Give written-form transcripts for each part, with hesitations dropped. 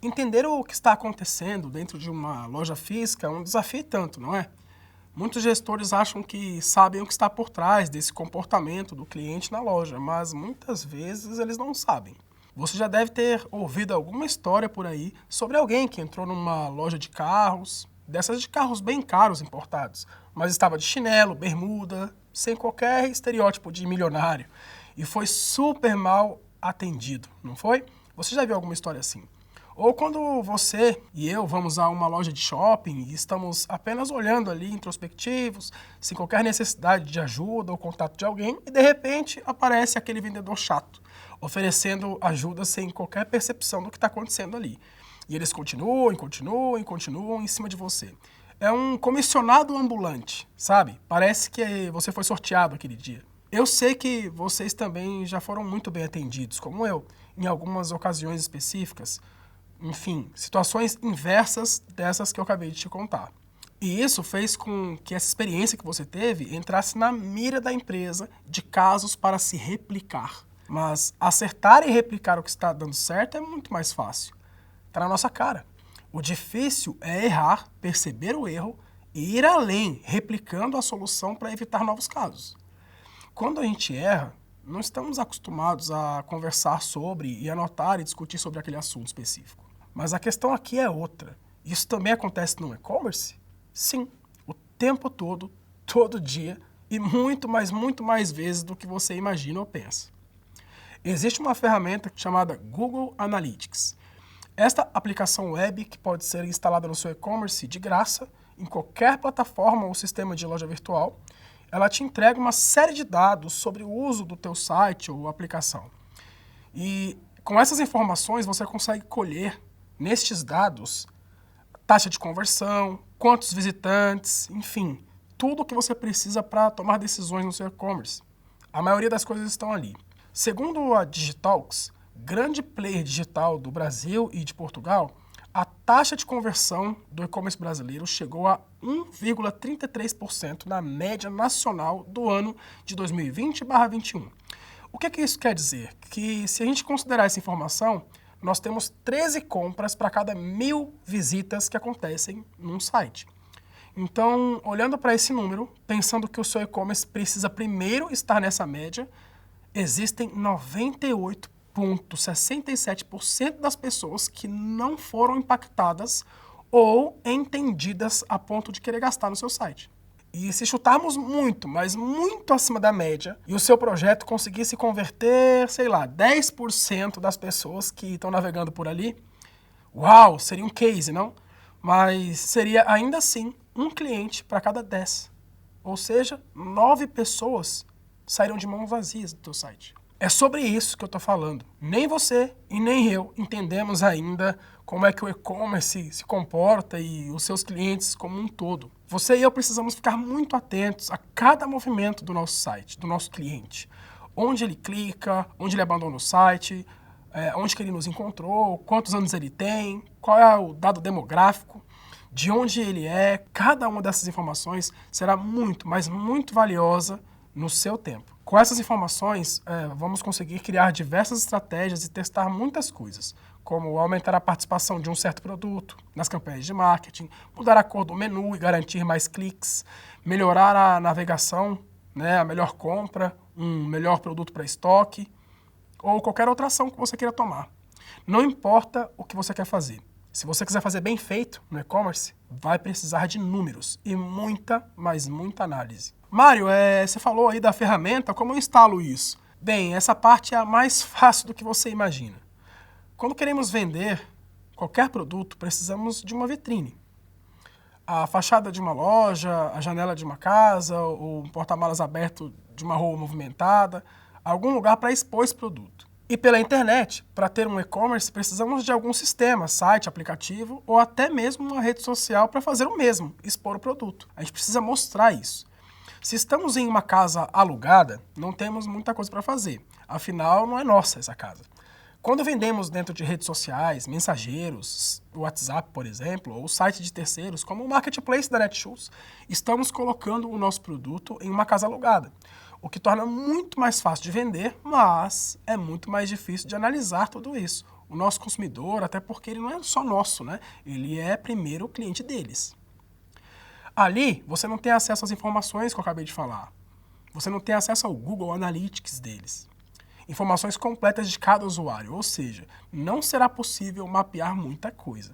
Entender o que está acontecendo dentro de uma loja física é um desafio e tanto, não é? Muitos gestores acham que sabem o que está por trás desse comportamento do cliente na loja, mas muitas vezes eles não sabem. Você já deve ter ouvido alguma história por aí sobre alguém que entrou numa loja de carros, dessas de carros bem caros importados, mas estava de chinelo, bermuda, sem qualquer estereótipo de milionário, e foi super mal atendido, não foi? Você já viu alguma história assim? Ou quando você e eu vamos a uma loja de shopping e estamos apenas olhando ali introspectivos, sem qualquer necessidade de ajuda ou contato de alguém, e de repente aparece aquele vendedor chato, oferecendo ajuda sem qualquer percepção do que está acontecendo ali. E eles continuam em cima de você. É um comissionado ambulante, sabe? Parece que você foi sorteado aquele dia. Eu sei que vocês também já foram muito bem atendidos, como eu, em algumas ocasiões específicas. Enfim, situações inversas dessas que eu acabei de te contar. E isso fez com que essa experiência que você teve entrasse na mira da empresa de casos para se replicar. Mas acertar e replicar o que está dando certo é muito mais fácil. Está na nossa cara. O difícil é errar, perceber o erro e ir além, replicando a solução para evitar novos casos. Quando a gente erra, não estamos acostumados a conversar sobre e anotar e discutir sobre aquele assunto específico. Mas a questão aqui é outra. Isso também acontece no e-commerce? Sim, o tempo todo, todo dia e muito mais vezes do que você imagina ou pensa. Existe uma ferramenta chamada Google Analytics. Esta aplicação web, que pode ser instalada no seu e-commerce de graça, em qualquer plataforma ou sistema de loja virtual, ela te entrega uma série de dados sobre o uso do teu site ou aplicação. E com essas informações você consegue colher nestes dados taxa de conversão, quantos visitantes, enfim, tudo o que você precisa para tomar decisões no seu e-commerce. A maioria das coisas estão ali. Segundo a Digitalks, grande player digital do Brasil e de Portugal, a taxa de conversão do e-commerce brasileiro chegou a 1,33% na média nacional do ano de 2020/21. O que isso quer dizer? Que se a gente considerar essa informação, nós temos 13 compras para cada 1.000 visitas que acontecem num site. Então, olhando para esse número, pensando que o seu e-commerce precisa primeiro estar nessa média, existem 98,67% das pessoas que não foram impactadas ou entendidas a ponto de querer gastar no seu site. E se chutarmos muito, mas muito acima da média, e o seu projeto conseguisse converter, 10% das pessoas que estão navegando por ali, uau, seria um case, não? Mas seria ainda assim um cliente para cada 10. Ou seja, 9 pessoas saíram de mãos vazias do teu site. É sobre isso que eu estou falando. Nem você e nem eu entendemos ainda como é que o e-commerce se comporta e os seus clientes como um todo. Você e eu precisamos ficar muito atentos a cada movimento do nosso site, do nosso cliente. Onde ele clica, onde ele abandona o site, onde que ele nos encontrou, quantos anos ele tem, qual é o dado demográfico, de onde ele é. Cada uma dessas informações será muito, mas muito valiosa no seu tempo. Com essas informações, vamos conseguir criar diversas estratégias e testar muitas coisas, como aumentar a participação de um certo produto nas campanhas de marketing, mudar a cor do menu e garantir mais cliques, melhorar a navegação, a melhor compra, um melhor produto para estoque, ou qualquer outra ação que você queira tomar. Não importa o que você quer fazer. Se você quiser fazer bem feito no e-commerce, vai precisar de números e muita, mas muita análise. Mário, você falou aí da ferramenta, como eu instalo isso? Bem, essa parte é a mais fácil do que você imagina. Quando queremos vender qualquer produto, precisamos de uma vitrine. A fachada de uma loja, a janela de uma casa, ou um porta-malas aberto de uma rua movimentada, algum lugar para expor esse produto. E pela internet, para ter um e-commerce, precisamos de algum sistema, site, aplicativo ou até mesmo uma rede social para fazer o mesmo, expor o produto. A gente precisa mostrar isso. Se estamos em uma casa alugada, não temos muita coisa para fazer. Afinal, não é nossa essa casa. Quando vendemos dentro de redes sociais, mensageiros, WhatsApp, por exemplo, ou site de terceiros, como o Marketplace da Netshoes, estamos colocando o nosso produto em uma casa alugada, o que torna muito mais fácil de vender, mas é muito mais difícil de analisar tudo isso. o nosso consumidor, até porque ele não é só nosso, né? Ele é primeiro o cliente deles. Ali, você não tem acesso às informações que eu acabei de falar. Você não tem acesso ao Google Analytics deles. Informações completas de cada usuário, ou seja, não será possível mapear muita coisa.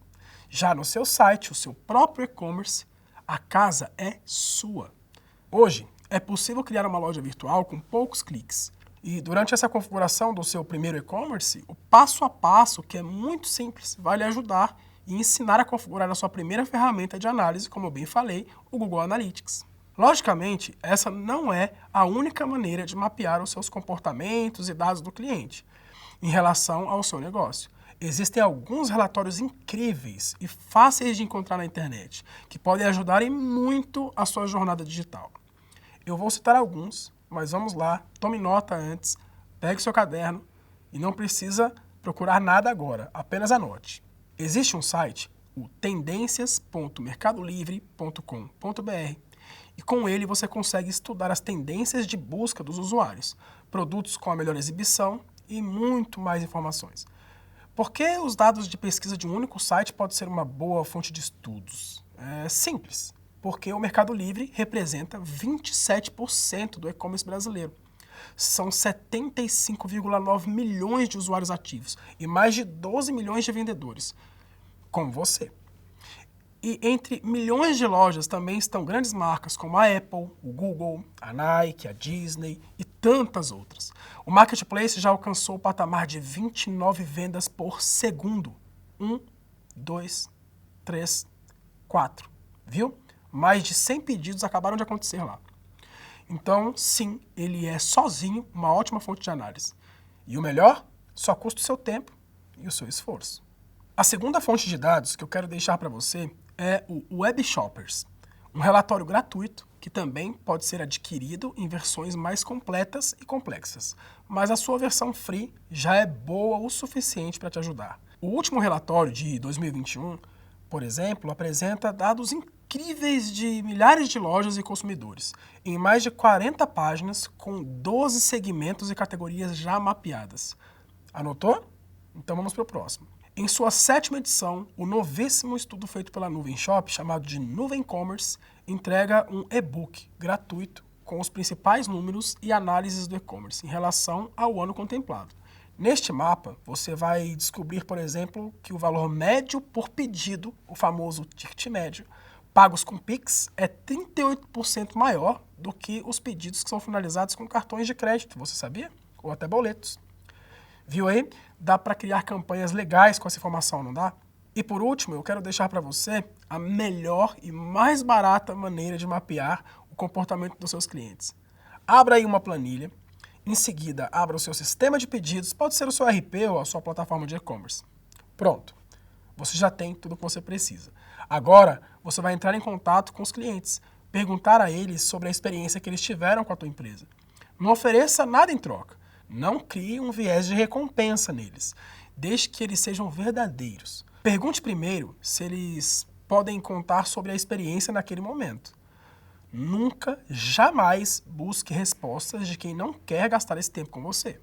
Já no seu site, o seu próprio e-commerce, a casa é sua. Hoje, é possível criar uma loja virtual com poucos cliques. E durante essa configuração do seu primeiro e-commerce, o passo a passo, que é muito simples, vai lhe ajudar e ensinar a configurar a sua primeira ferramenta de análise, como eu bem falei, o Google Analytics. Logicamente, essa não é a única maneira de mapear os seus comportamentos e dados do cliente em relação ao seu negócio. Existem alguns relatórios incríveis e fáceis de encontrar na internet que podem ajudar em muito a sua jornada digital. Eu vou citar alguns, mas vamos lá, tome nota antes, pegue seu caderno e não precisa procurar nada agora, apenas anote. Existe um site, o tendências.mercadolivre.com.br, e com ele você consegue estudar as tendências de busca dos usuários, produtos com a melhor exibição e muito mais informações. Por que os dados de pesquisa de um único site pode ser uma boa fonte de estudos? É simples, porque o Mercado Livre representa 27% do e-commerce brasileiro. São 75,9 milhões de usuários ativos e mais de 12 milhões de vendedores, como você. E entre milhões de lojas também estão grandes marcas como a Apple, o Google, a Nike, a Disney e tantas outras. O Marketplace já alcançou o patamar de 29 vendas por segundo. 1, 2, 3, 4. Viu? Mais de 100 pedidos acabaram de acontecer lá. Então, sim, ele é sozinho uma ótima fonte de análise. E o melhor, só custa o seu tempo e o seu esforço. A segunda fonte de dados que eu quero deixar para você é o Web Shoppers, um relatório gratuito que também pode ser adquirido em versões mais completas e complexas, mas a sua versão free já é boa o suficiente para te ajudar. O último relatório de 2021, por exemplo, apresenta dados incríveis de milhares de lojas e consumidores, em mais de 40 páginas com 12 segmentos e categorias já mapeadas. Anotou? Então vamos para o próximo. Em sua 7ª edição, o novíssimo estudo feito pela Nuvem Shop, chamado de Nuvem Commerce, entrega um e-book gratuito com os principais números e análises do e-commerce em relação ao ano contemplado. Neste mapa, você vai descobrir, por exemplo, que o valor médio por pedido, o famoso ticket médio, pagos com Pix, é 38% maior do que os pedidos que são finalizados com cartões de crédito, você sabia? Ou até boletos. Viu aí? Dá para criar campanhas legais com essa informação, não dá? E por último, eu quero deixar para você a melhor e mais barata maneira de mapear o comportamento dos seus clientes. Abra aí uma planilha, em seguida abra o seu sistema de pedidos, pode ser o seu RP ou a sua plataforma de e-commerce. Pronto, você já tem tudo o que você precisa. Agora, você vai entrar em contato com os clientes, perguntar a eles sobre a experiência que eles tiveram com a tua empresa. Não ofereça nada em troca. Não crie um viés de recompensa neles, desde que eles sejam verdadeiros. Pergunte primeiro se eles podem contar sobre a experiência naquele momento. Nunca, jamais busque respostas de quem não quer gastar esse tempo com você.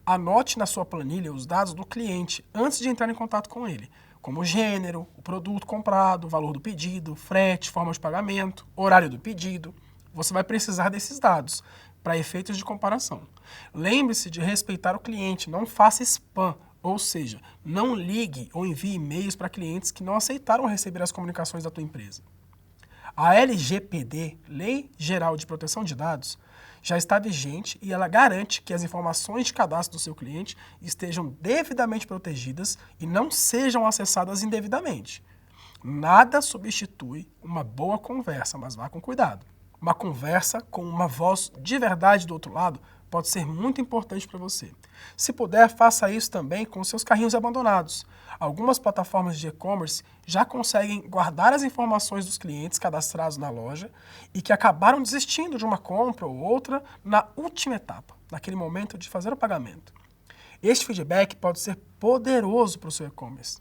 Anote na sua planilha os dados do cliente antes de entrar em contato com ele, como o gênero, o produto comprado, o valor do pedido, frete, forma de pagamento, horário do pedido. Você vai precisar desses dados para efeitos de comparação. Lembre-se de respeitar o cliente, não faça spam, ou seja, não ligue ou envie e-mails para clientes que não aceitaram receber as comunicações da tua empresa. A LGPD, Lei Geral de Proteção de Dados, já está vigente e ela garante que as informações de cadastro do seu cliente estejam devidamente protegidas e não sejam acessadas indevidamente. Nada substitui uma boa conversa, mas vá com cuidado. Uma conversa com uma voz de verdade do outro lado pode ser muito importante para você. Se puder, faça isso também com seus carrinhos abandonados. Algumas plataformas de e-commerce já conseguem guardar as informações dos clientes cadastrados na loja e que acabaram desistindo de uma compra ou outra na última etapa, naquele momento de fazer o pagamento. Este feedback pode ser poderoso para o seu e-commerce.